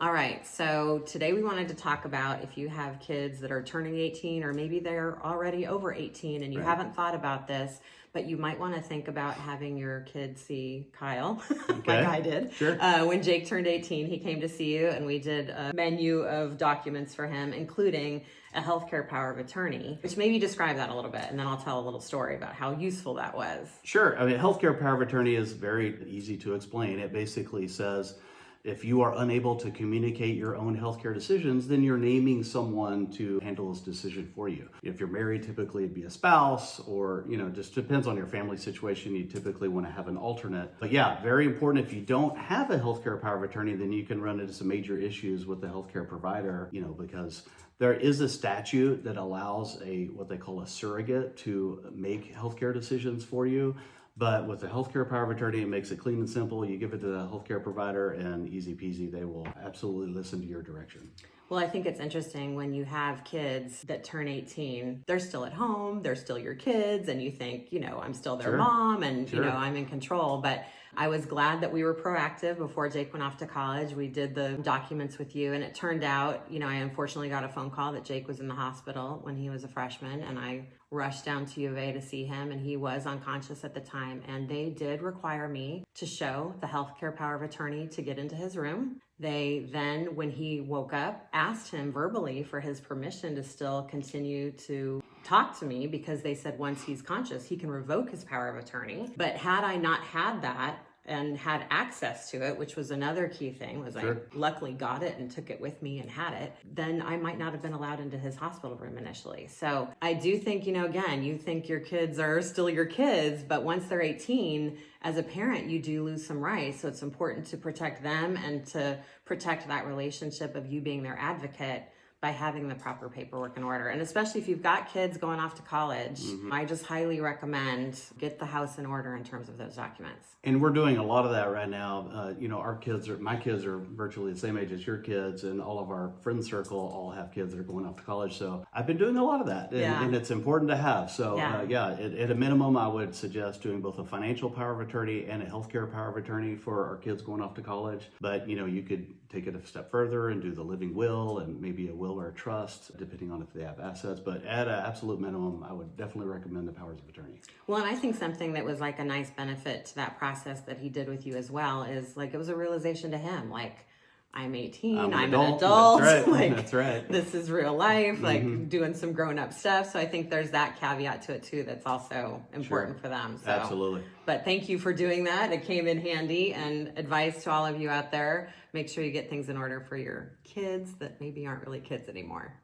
All right, so today we wanted to talk about if you have kids that are turning 18 or maybe they're already over 18 and you haven't thought about this, but you might want to think about having your kids see Kyle, like I did. Sure. When Jake turned 18, he came to see you and we did a menu of documents for him, including a healthcare power of attorney, which maybe describe that a little bit, and then I'll tell a little story about how useful that was. Sure. I mean, healthcare power of attorney is very easy to explain. It basically says if you are unable to communicate your own healthcare decisions, then you're naming someone to handle this decision for you. If you're married, typically it'd be a spouse, or, just depends on your family situation. You typically want to have an alternate. But yeah, very important. If you don't have a healthcare power of attorney, then you can run into some major issues with the healthcare provider, because there is a statute that allows what they call a surrogate to make healthcare decisions for you. But with the healthcare power of attorney, it makes it clean and simple. You give it to the healthcare provider and easy peasy, they will absolutely listen to your direction. Well, I think it's interesting when you have kids that turn 18, they're still at home, they're still your kids, and you think, I'm still their mom and, I'm in control. But I was glad that we were proactive before Jake went off to college. We did the documents with you, and it turned out, I unfortunately got a phone call that Jake was in the hospital when he was a freshman, and I rushed down to U of A to see him, and he was unconscious at the time, and they did require me to show the healthcare power of attorney to get into his room. They then, when he woke up, asked him verbally for his permission to still continue to talk to me, because they said once he's conscious, he can revoke his power of attorney. But had I not had that and had access to it, which was another key thing, was I luckily got it and took it with me and had it, then I might not have been allowed into his hospital room initially. So I do think, again, you think your kids are still your kids, but once they're 18, as a parent, you do lose some rights. So it's important to protect them and to protect that relationship of you being their advocate by having the proper paperwork in order. And especially if you've got kids going off to college, I just highly recommend get the house in order in terms of those documents. And we're doing a lot of that right now. My kids are virtually the same age as your kids, and all of our friend circle all have kids that are going off to college. So I've been doing a lot of that, and it's important to have. So at a minimum, I would suggest doing both a financial power of attorney and a healthcare power of attorney for our kids going off to college. But, you could take it a step further and do the living will and maybe a will or a trust, depending on if they have assets. But at an absolute minimum, I would definitely recommend the powers of attorney. Well, and I think something that was like a nice benefit to that process that he did with you as well is like it was a realization to him, like, I'm 18, I'm an adult. That's right. Like, that's right. This is real life, like doing some grown-up stuff. So I think there's that caveat to it too that's also important for them. So. Absolutely. But thank you for doing that. It came in handy. And advice to all of you out there, make sure you get things in order for your kids that maybe aren't really kids anymore.